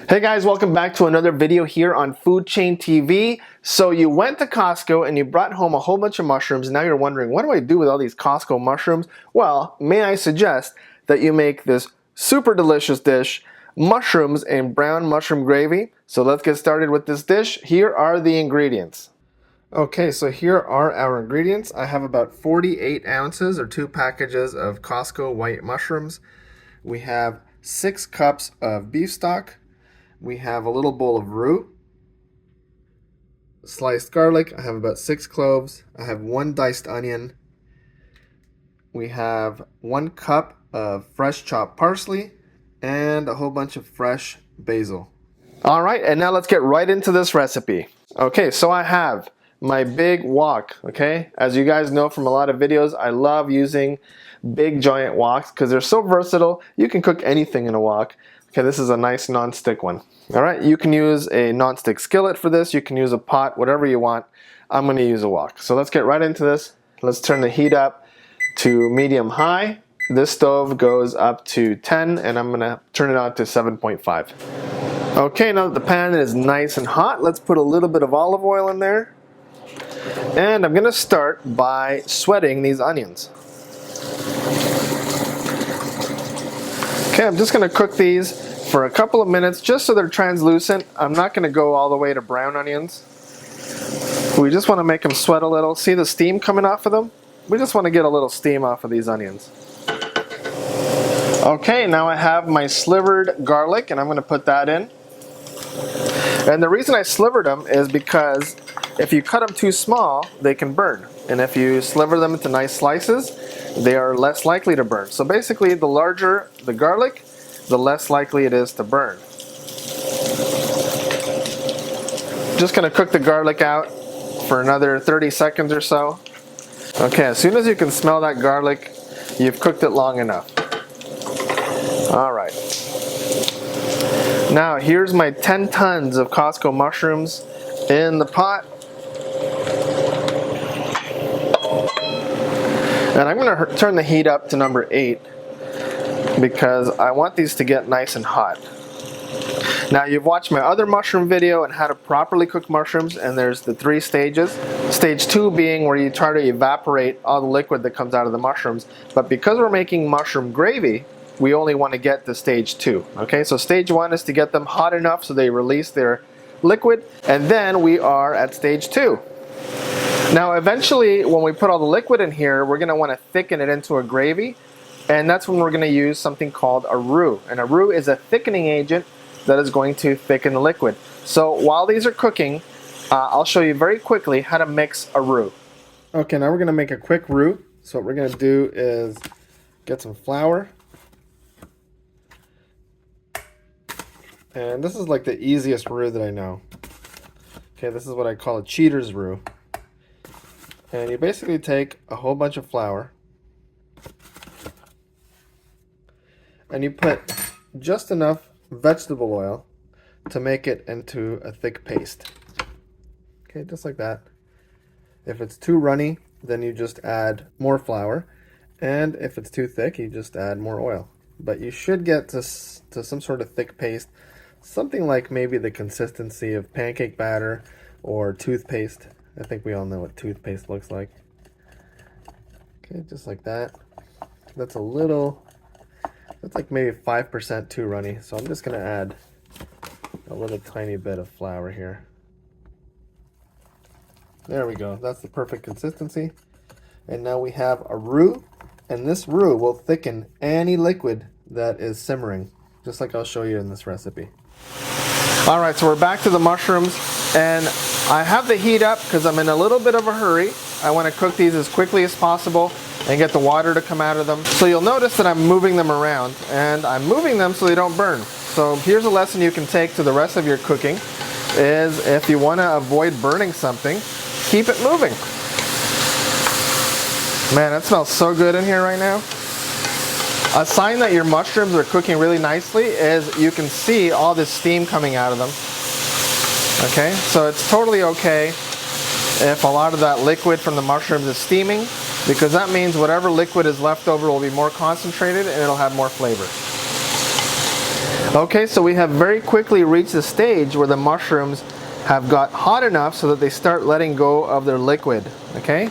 Hey guys, welcome back to another video here on Food Chain TV. So you went to Costco and you brought home a whole bunch of mushrooms. Now you're wondering, what do I do with all these Costco mushrooms? Well, may I suggest that you make this super delicious dish, mushrooms and brown mushroom gravy. So let's get started with this dish. Here are the ingredients. Okay, so here are our ingredients. I have about 48 ounces or 2 packages of Costco white mushrooms. We have 6 cups of beef stock. We have a little bowl of roux, sliced garlic. I have about 6 cloves. I have 1 diced onion. We have 1 cup of fresh chopped parsley and a whole bunch of fresh basil. All right, and now let's get right into this recipe. Okay, so I have my big wok, okay? As you guys know from a lot of videos, I love using big giant woks because they're so versatile. You can cook anything in a wok. Okay, this is a nice non-stick one. All right, you can use a non-stick skillet for this. You can use a pot, whatever you want. I'm going to use a wok. So let's get right into this. Let's turn the heat up to medium-high. This stove goes up to 10, and I'm going to turn it on to 7.5. Okay, now that the pan is nice and hot, let's put a little bit of olive oil in there. And I'm going to start by sweating these onions. Okay, I'm just going to cook these for a couple of minutes just so they're translucent. I'm not going to go all the way to brown onions. We just want to make them sweat a little. See the steam coming off of them? We just want to get a little steam off of these onions. Okay, now I have my slivered garlic and I'm going to put that in. And the reason I slivered them is because if you cut them too small, they can burn. And if you sliver them into nice slices, they are less likely to burn. So basically, the larger the garlic, the less likely it is to burn. Just gonna cook the garlic out for another 30 seconds or so. Okay, as soon as you can smell that garlic, you've cooked it long enough. All right. Now, here's my 10 tons of Costco mushrooms in the pot. And I'm going to turn the heat up to number 8 because I want these to get nice and hot. Now, you've watched my other mushroom video on how to properly cook mushrooms, and there's the 3 stages. Stage 2 being where you try to evaporate all the liquid that comes out of the mushrooms. But because we're making mushroom gravy, we only want to get to stage 2. Okay, so stage 1 is to get them hot enough so they release their liquid, and then we are at stage 2. Now eventually when we put all the liquid in here, we're going to want to thicken it into a gravy, and that's when we're going to use something called a roux. And a roux is a thickening agent that is going to thicken the liquid. So while these are cooking, I'll show you very quickly how to mix a roux. Okay, now we're going to make a quick roux. So what we're going to do is get some flour. And this is like the easiest roux that I know. Okay, this is what I call a cheater's roux. And you basically take a whole bunch of flour and you put just enough vegetable oil to make it into a thick paste. Okay, just like that. If it's too runny, then you just add more flour. And if it's too thick, you just add more oil. But you should get to some sort of thick paste. Something like maybe the consistency of pancake batter or toothpaste. I think we all know what toothpaste looks like. Okay, just like that. That's like maybe 5% too runny. So I'm just going to add a little tiny bit of flour here. There we go. That's the perfect consistency. And now we have a roux. And this roux will thicken any liquid that is simmering, just like I'll show you in this recipe. All right, so we're back to the mushrooms, and I have the heat up because I'm in a little bit of a hurry. I want to cook these as quickly as possible and get the water to come out of them. So you'll notice that I'm moving them around, and I'm moving them so they don't burn. So here's a lesson you can take to the rest of your cooking, is if you want to avoid burning something, keep it moving. Man, that smells so good in here right now. A sign that your mushrooms are cooking really nicely is you can see all this steam coming out of them. Okay, so it's totally okay if a lot of that liquid from the mushrooms is steaming, because that means whatever liquid is left over will be more concentrated and it'll have more flavor. Okay, so we have very quickly reached the stage where the mushrooms have got hot enough so that they start letting go of their liquid. Okay?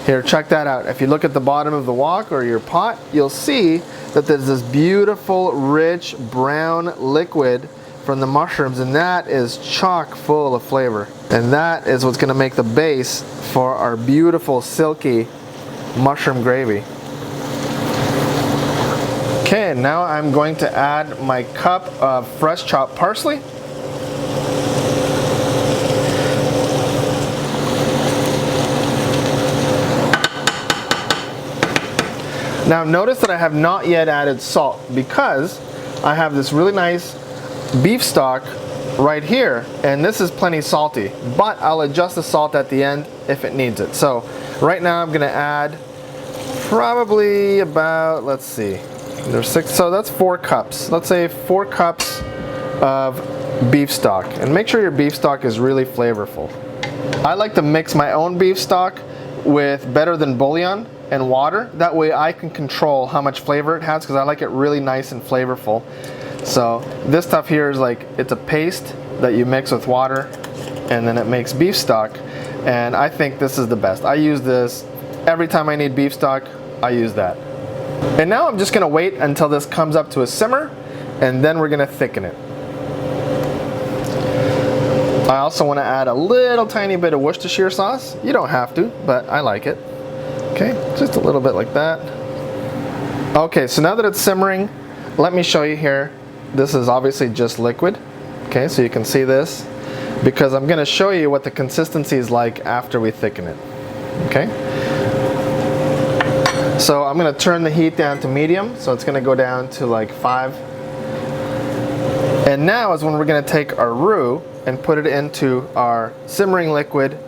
Here, check that out. If you look at the bottom of the wok or your pot, you'll see that there's this beautiful, rich, brown liquid from the mushrooms, and that is chock full of flavor. And that is what's going to make the base for our beautiful, silky mushroom gravy. Okay, now I'm going to add my cup of fresh chopped parsley. Now notice that I have not yet added salt because I have this really nice beef stock right here, and this is plenty salty, but I'll adjust the salt at the end if it needs it. So right now I'm going to add probably about, let's see, there's 6, so that's 4 cups. Let's say 4 cups of beef stock, and make sure your beef stock is really flavorful. I like to mix my own beef stock with Better Than Bouillon and water. That way I can control how much flavor it has because I like it really nice and flavorful. So this stuff here is like, it's a paste that you mix with water and then it makes beef stock, and I think this is the best. I use this every time I need beef stock. I use that. And now I'm just going to wait until this comes up to a simmer, and then we're going to thicken it. I also want to add a little tiny bit of Worcestershire sauce. You don't have to, but I like it. Okay, just a little bit like that. Okay, so now that it's simmering, let me show you here. This is obviously just liquid. Okay, so you can see this because I'm going to show you what the consistency is like after we thicken it. Okay, so I'm going to turn the heat down to medium, so it's going to go down to like 5. And now is when we're going to take our roux and put it into our simmering liquid,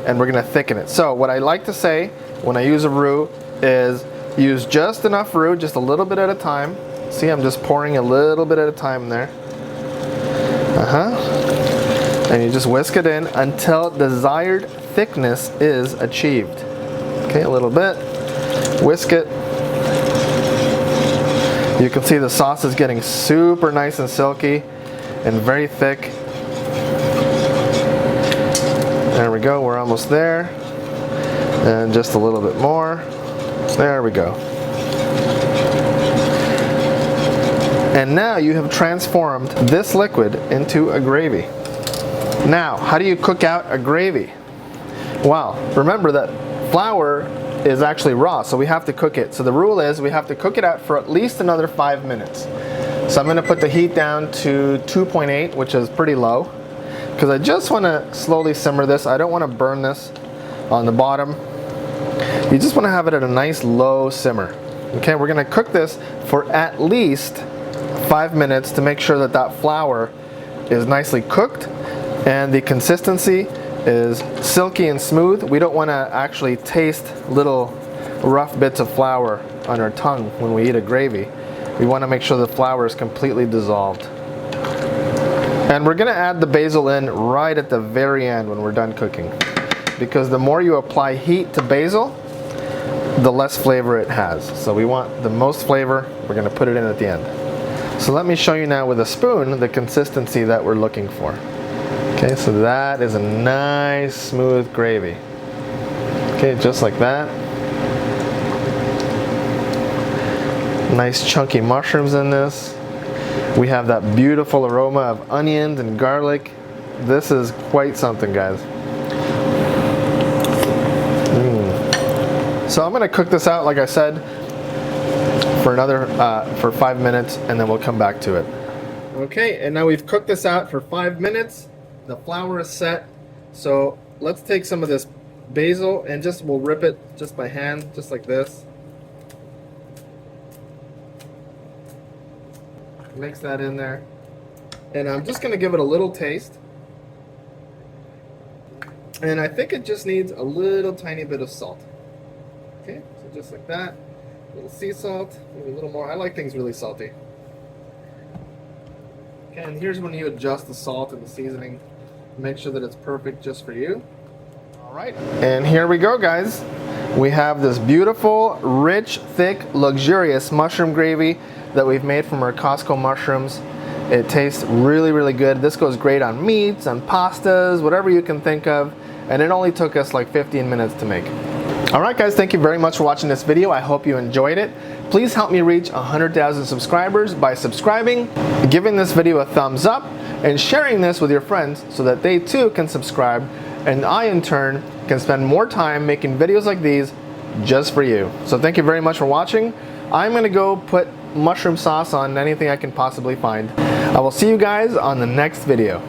and we're going to thicken it. So what I like to say when I use a roux is use just enough roux, just a little bit at a time. See, I'm just pouring a little bit at a time there. And you just whisk it in until desired thickness is achieved. Okay, a little bit. Whisk it. You can see the sauce is getting super nice and silky and very thick. There we go, we're almost there. And just a little bit more. There we go. And now you have transformed this liquid into a gravy. Now, how do you cook out a gravy? Well, remember that flour is actually raw, so we have to cook it. So the rule is we have to cook it out for at least another 5 minutes. So I'm going to put the heat down to 2.8, which is pretty low, because I just want to slowly simmer this. I don't want to burn this on the bottom. You just want to have it at a nice low simmer. Okay, we're going to cook this for at least 5 minutes to make sure that that flour is nicely cooked and the consistency is silky and smooth. We don't want to actually taste little rough bits of flour on our tongue when we eat a gravy. We want to make sure the flour is completely dissolved. And we're going to add the basil in right at the very end when we're done cooking, because the more you apply heat to basil, the less flavor it has. So we want the most flavor. We're going to put it in at the end. So let me show you now with a spoon the consistency that we're looking for. Okay, so that is a nice smooth gravy. Okay, just like that. Nice chunky mushrooms in this. We have that beautiful aroma of onions and garlic. This is quite something, guys. So I'm going to cook this out, like I said, for another for 5 minutes, and then we'll come back to it. Okay, and now we've cooked this out for 5 minutes. The flour is set. So let's take some of this basil and we'll rip it just by hand, just like this. Mix that in there. And I'm just going to give it a little taste. And I think it just needs a little tiny bit of salt. Okay, so just like that. A little sea salt, maybe a little more. I like things really salty. Okay, and here's when you adjust the salt and the seasoning. Make sure that it's perfect just for you. All right, and here we go, guys. We have this beautiful, rich, thick, luxurious mushroom gravy that we've made from our Costco mushrooms. It tastes really, really good. This goes great on meats, on pastas, whatever you can think of. And it only took us like 15 minutes to make. Alright guys, thank you very much for watching this video. I hope you enjoyed it. Please help me reach 100,000 subscribers by subscribing, giving this video a thumbs up, and sharing this with your friends so that they too can subscribe, and I in turn can spend more time making videos like these just for you. So thank you very much for watching. I'm going to go put mushroom sauce on anything I can possibly find. I will see you guys on the next video.